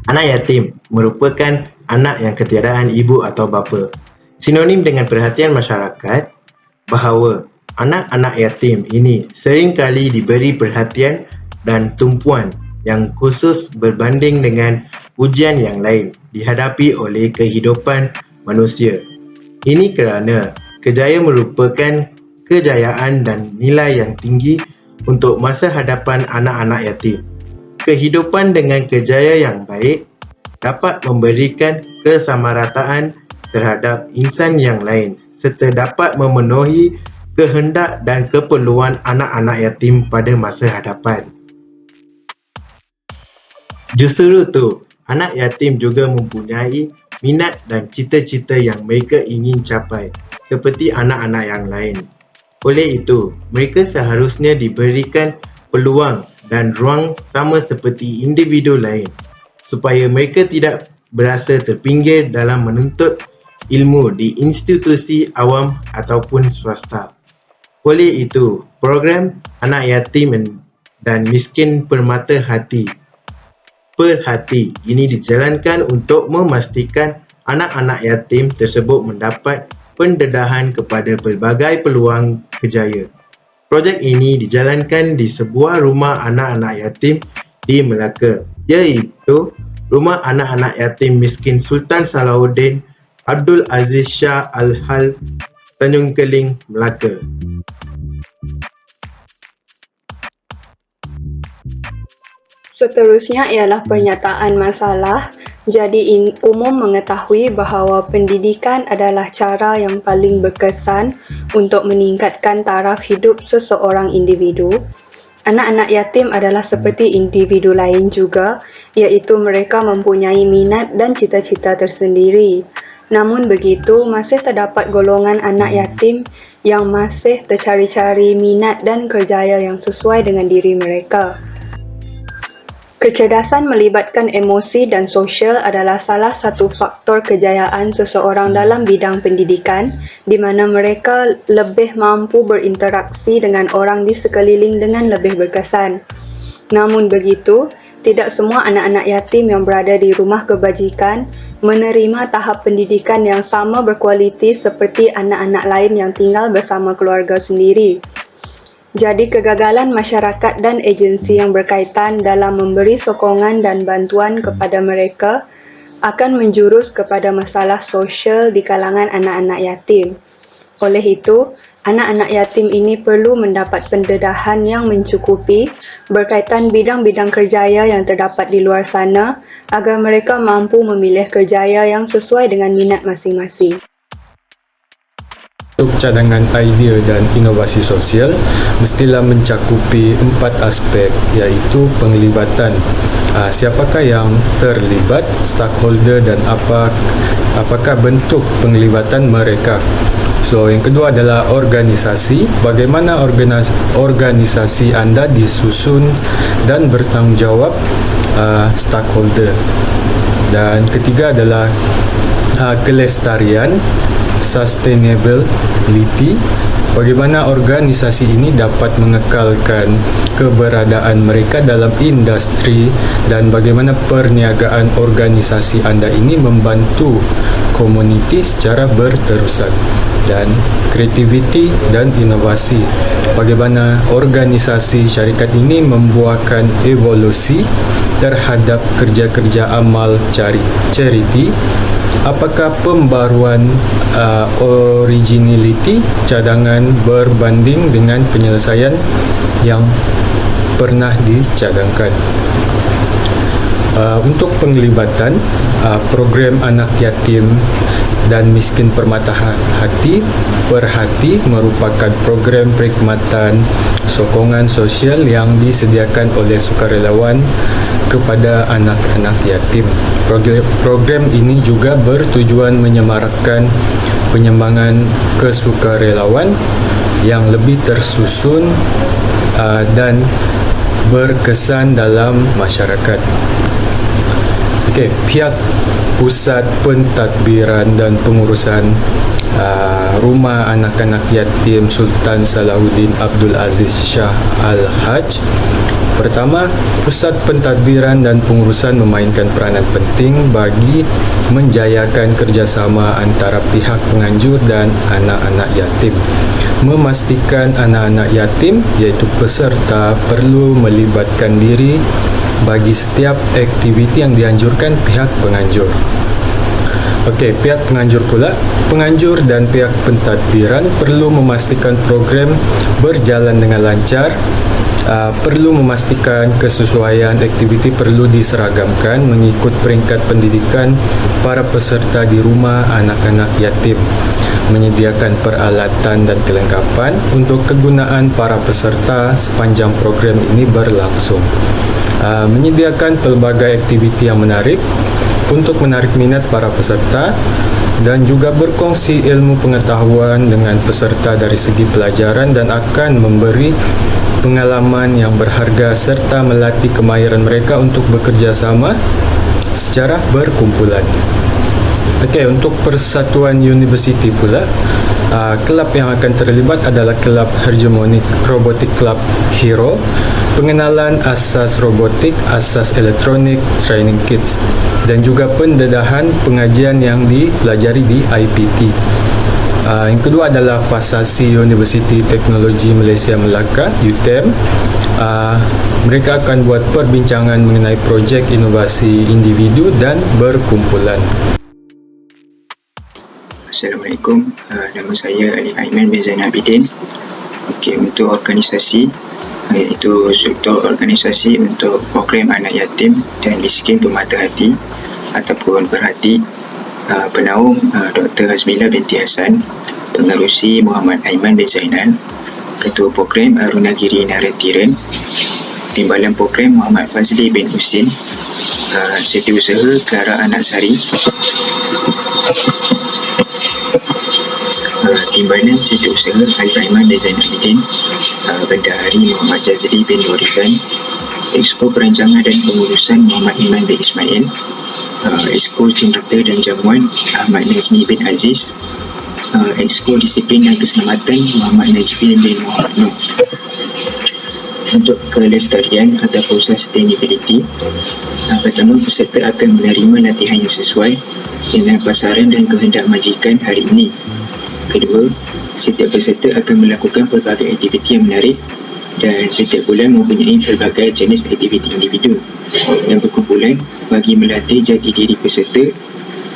Anak yatim merupakan anak yang ketiadaan ibu atau bapa. Sinonim dengan perhatian masyarakat bahawa anak-anak yatim ini seringkali diberi perhatian dan tumpuan yang khusus berbanding dengan ujian yang lain dihadapi oleh kehidupan manusia. Ini kerana kejaya merupakan kejayaan dan nilai yang tinggi untuk masa hadapan anak-anak yatim. Kehidupan dengan kejaya yang baik dapat memberikan kesamarataan terhadap insan yang lain serta dapat memenuhi kehendak dan keperluan anak-anak yatim pada masa hadapan. Justru itu, anak yatim juga mempunyai minat dan cita-cita yang mereka ingin capai seperti anak-anak yang lain. Oleh itu, mereka seharusnya diberikan peluang dan ruang sama seperti individu lain supaya mereka tidak berasa terpinggir dalam menuntut ilmu di institusi awam ataupun swasta. Oleh itu, program Anak Yatim dan Miskin Permata Hati Perhati ini dijalankan untuk memastikan anak-anak yatim tersebut mendapat pendedahan kepada pelbagai peluang kejaya. Projek ini dijalankan di sebuah rumah anak-anak yatim di Melaka, iaitu Rumah Anak-anak Yatim Miskin Sultan Salahuddin Abdul Aziz Shah Al-Hal, Tanjung Keling, Melaka. Seterusnya ialah pernyataan masalah. Jadi umum mengetahui bahawa pendidikan adalah cara yang paling berkesan untuk meningkatkan taraf hidup seseorang individu. Anak-anak yatim adalah seperti individu lain juga, iaitu mereka mempunyai minat dan cita-cita tersendiri. Namun begitu, masih terdapat golongan anak yatim yang masih tercari-cari minat dan kerjaya yang sesuai dengan diri mereka. Kecerdasan melibatkan emosi dan sosial adalah salah satu faktor kejayaan seseorang dalam bidang pendidikan, di mana mereka lebih mampu berinteraksi dengan orang di sekeliling dengan lebih berkesan. Namun begitu, tidak semua anak-anak yatim yang berada di rumah kebajikan menerima tahap pendidikan yang sama berkualiti seperti anak-anak lain yang tinggal bersama keluarga sendiri. Jadi kegagalan masyarakat dan agensi yang berkaitan dalam memberi sokongan dan bantuan kepada mereka akan menjurus kepada masalah sosial di kalangan anak-anak yatim. Oleh itu, anak-anak yatim ini perlu mendapat pendedahan yang mencukupi berkaitan bidang-bidang kerjaya yang terdapat di luar sana agar mereka mampu memilih kerjaya yang sesuai dengan minat masing-masing. Untuk cadangan idea dan inovasi sosial, mestilah mencakupi 4 aspek, iaitu penglibatan. Siapakah yang terlibat, stakeholder dan apakah bentuk penglibatan mereka. So, yang kedua adalah organisasi. Bagaimana organisasi anda disusun dan bertanggungjawab stakeholder. Dan ketiga adalah kelestarian, sustainability, bagaimana organisasi ini dapat mengekalkan keberadaan mereka dalam industri dan bagaimana perniagaan organisasi anda ini membantu komuniti secara berterusan. Dan kreativiti dan inovasi, bagaimana organisasi syarikat ini membuahkan evolusi terhadap kerja-kerja amal charity. Apakah pembaruan originality cadangan berbanding dengan penyelesaian yang pernah dicadangkan. Untuk penglibatan, program anak yatim dan miskin permata hati Perhati merupakan program perkhidmatan sokongan sosial yang disediakan oleh sukarelawan kepada anak-anak yatim. Program ini juga bertujuan menyemarakkan penyembangan kesukarelawan yang lebih tersusun dan berkesan dalam masyarakat. Okey, pihak Pusat Pentadbiran dan Pengurusan Rumah Anak-anak Yatim Sultan Salahuddin Abdul Aziz Shah Al-Haj. Pertama, Pusat Pentadbiran dan Pengurusan memainkan peranan penting bagi menjayakan kerjasama antara pihak penganjur dan anak-anak yatim. Memastikan anak-anak yatim iaitu peserta perlu melibatkan diri bagi setiap aktiviti yang dianjurkan pihak penganjur. Okey, pihak penganjur pula. Penganjur dan pihak pentadbiran perlu memastikan program berjalan dengan lancar. Perlu memastikan kesesuaian aktiviti perlu diseragamkan mengikut peringkat pendidikan para peserta di rumah anak-anak yatim. Menyediakan peralatan dan kelengkapan untuk kegunaan para peserta sepanjang program ini berlangsung. Menyediakan pelbagai aktiviti yang menarik untuk menarik minat para peserta dan juga berkongsi ilmu pengetahuan dengan peserta dari segi pelajaran dan akan memberi pengalaman yang berharga serta melatih kemahiran mereka untuk bekerja sama secara berkumpulan. Okey, untuk Persatuan Universiti pula, kelab yang akan terlibat adalah kelab Hegemonic Robotic Club Hero, pengenalan asas robotik, asas elektronik, training kits dan juga pendedahan pengajian yang dipelajari di IPT. Yang kedua adalah Fasasi Universiti Teknologi Malaysia Melaka, UTM. Mereka akan buat perbincangan mengenai projek inovasi individu dan berkumpulan. Assalamualaikum, nama saya Ali Aiman bin Zainal Abidin. Okey, untuk organisasi iaitu struktur organisasi untuk program anak yatim dan miskin pemata hati ataupun berhati, penaung Dr. Hazmila binti Hasan, pengerusi Muhammad Aiman bin Zainal, ketua program Arunagiri Naratiran, timbalan program Muhammad Fazli bin Husin, setiausaha Clara Anaksari, timbalan setiausaha Ali Aiman bin Zainal Abidin, bendahari Muhammad Jazli bin Nurizan, Exko Perancangan dan Pengurusan Muhammad Iman bin Ismail, Exko Cendera dan Jamuan Ahmad Nazmi bin Aziz, Exko Disiplin dan Keselamatan Muhammad Najibin bin Muhammad Nur. Untuk kelestarian atau sustainability, pertama, peserta akan menerima latihan yang sesuai dengan pasaran dan kehendak majikan hari ini. Kedua, setiap peserta akan melakukan pelbagai aktiviti yang menarik dan setiap bulan mempunyai pelbagai jenis aktiviti individu yang berkumpulan bagi melatih jati diri peserta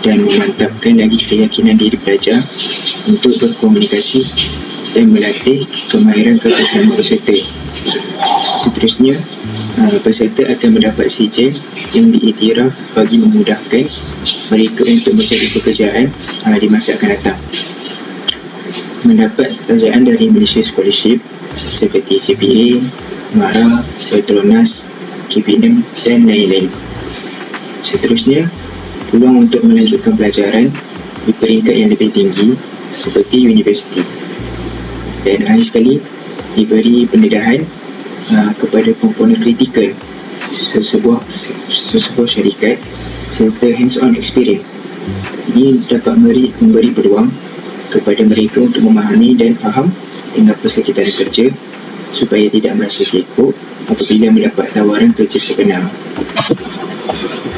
dan memantapkan lagi keyakinan diri pelajar untuk berkomunikasi dan melatih kemahiran kerjasama peserta. Seterusnya, peserta akan mendapat sijil yang diiktiraf bagi memudahkan mereka untuk mencari pekerjaan di masa akan datang. Mendapat kerajaan dari Malaysia Scholarship seperti CPA, MARA, Petronas, KPM dan lain-lain. Seterusnya, peluang untuk melanjutkan pelajaran di peringkat yang lebih tinggi seperti universiti. Dan akhir sekali, diberi pendedahan kepada komponen kritikal sesebuah syarikat serta hands-on experience. Ini dapat memberi peluang kepada mereka untuk memahami dan faham dengan persekitaran kerja supaya tidak merasa kekok apabila mendapat tawaran kerja sebenar.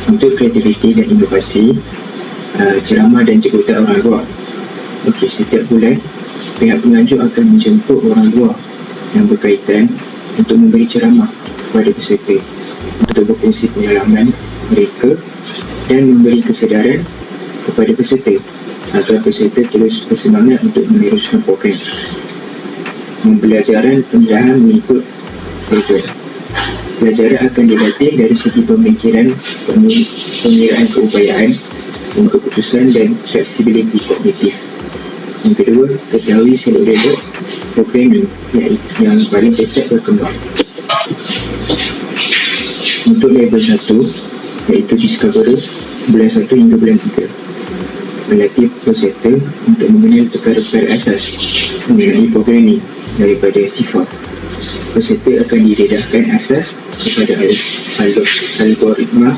Untuk kreativiti dan inovasi, ceramah dan jemputan orang luar. Okey, setiap bulan pihak penganjur akan menjemput orang luar yang berkaitan untuk memberi ceramah kepada peserta untuk berkongsi pengalaman mereka dan memberi kesedaran kepada peserta agar peserta terus bersemangat untuk meneruskan program. Pembelajaran pendedahan mengikut program. Pelajaran akan dilatih dari segi pemikiran, pengiraan keupayaan, keputusan dan fleksibiliti kognitif. Yang kedua, ketahui seluk-beluk programming yang paling cepat berkembang. Untuk level 1, iaitu Discoverer, bulan 1 hingga bulan 3. Melatih peserta untuk mengenal perkara-perkara asas mengenai programming daripada sifat peserta akan didedahkan asas kepada algoritma,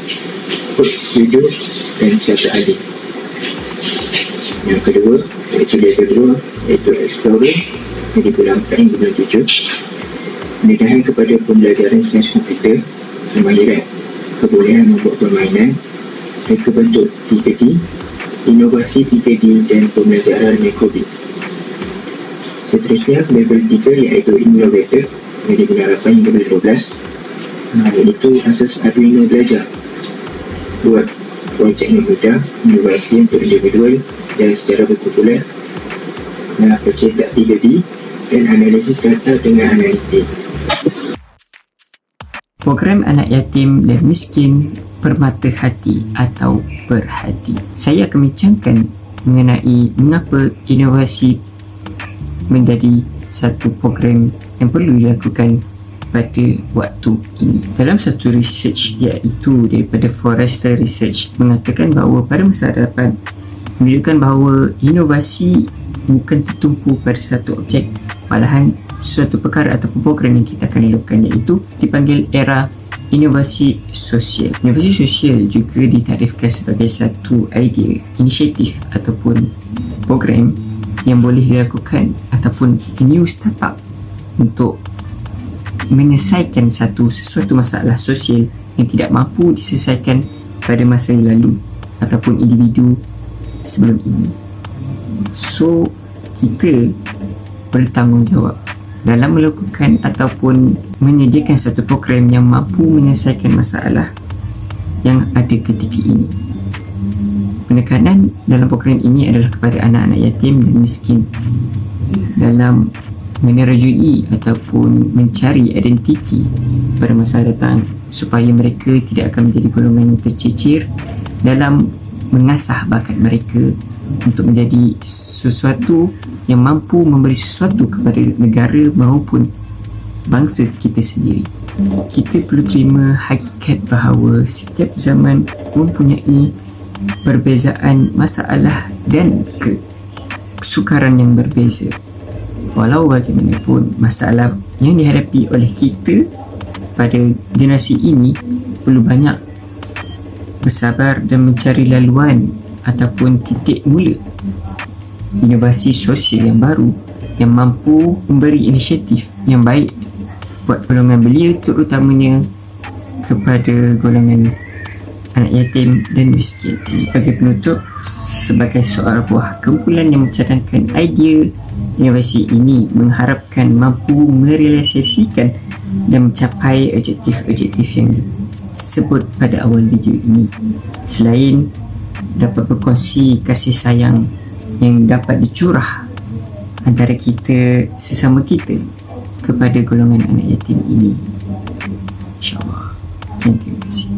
pseudo dan carta alih. Yang kedua, iaitu level 2, iaitu Explorer, jadi bulan 4 hingga bulan 7. Pendedahan kepada pembelajaran sains komputer, kemahiran, kebolehan membuat permainan, reka bentuk 3D, inovasi 3D dan pembelajaran mikrobit. Seterusnya, level 3 iaitu Innovator, dari bulan 8 hingga bulan 12, iaitu asas Arduino belajar. Buat projek yang mudah, inovasi untuk individual dan secara berkumpulan, pencetak 3D dan analisis data dengan analitik. Program anak yatim dan miskin permata hati atau berhati. Saya akan bincangkan mengenai mengapa inovasi menjadi satu program yang perlu dilakukan pada waktu ini. Dalam satu research iaitu daripada Forrester Research mengatakan bahawa pada masa hadapan menunjukkan bahawa inovasi bukan tertumpu pada satu objek, malahan suatu perkara ataupun program yang kita akan lakukan iaitu dipanggil era inovasi sosial. Inovasi sosial juga ditarifkan sebagai satu idea, inisiatif ataupun program yang boleh dilakukan ataupun new startup untuk menyelesaikan sesuatu masalah sosial yang tidak mampu diselesaikan pada masa yang lalu ataupun individu sebelum ini. So, kita bertanggungjawab dalam melakukan ataupun menyediakan satu program yang mampu menyelesaikan masalah yang ada ketika ini. Penekanan dalam program ini adalah kepada anak-anak yatim dan miskin dalam menerajui ataupun mencari identiti pada masa datang supaya mereka tidak akan menjadi golongan yang tercicir dalam mengasah bakat mereka untuk menjadi sesuatu yang mampu memberi sesuatu kepada negara maupun bangsa kita sendiri. Kita perlu terima hakikat bahawa setiap zaman mempunyai perbezaan masalah dan kesukaran yang berbeza. Walau bagaimanapun, masalah yang dihadapi oleh kita pada generasi ini perlu banyak bersabar dan mencari laluan ataupun titik mula inovasi sosial yang baru yang mampu memberi inisiatif yang baik buat golongan belia, terutamanya kepada golongan anak yatim dan miskin. Sebagai penutup, sebagai seorang buah kumpulan yang mencadangkan idea inovasi ini mengharapkan mampu merealisasikan dan mencapai objektif-objektif yang disebut pada awal video ini, selain dapat berkongsi kasih sayang yang dapat dicurah antara kita sesama kita kepada golongan anak yatim ini. InsyaAllah. Terima kasih.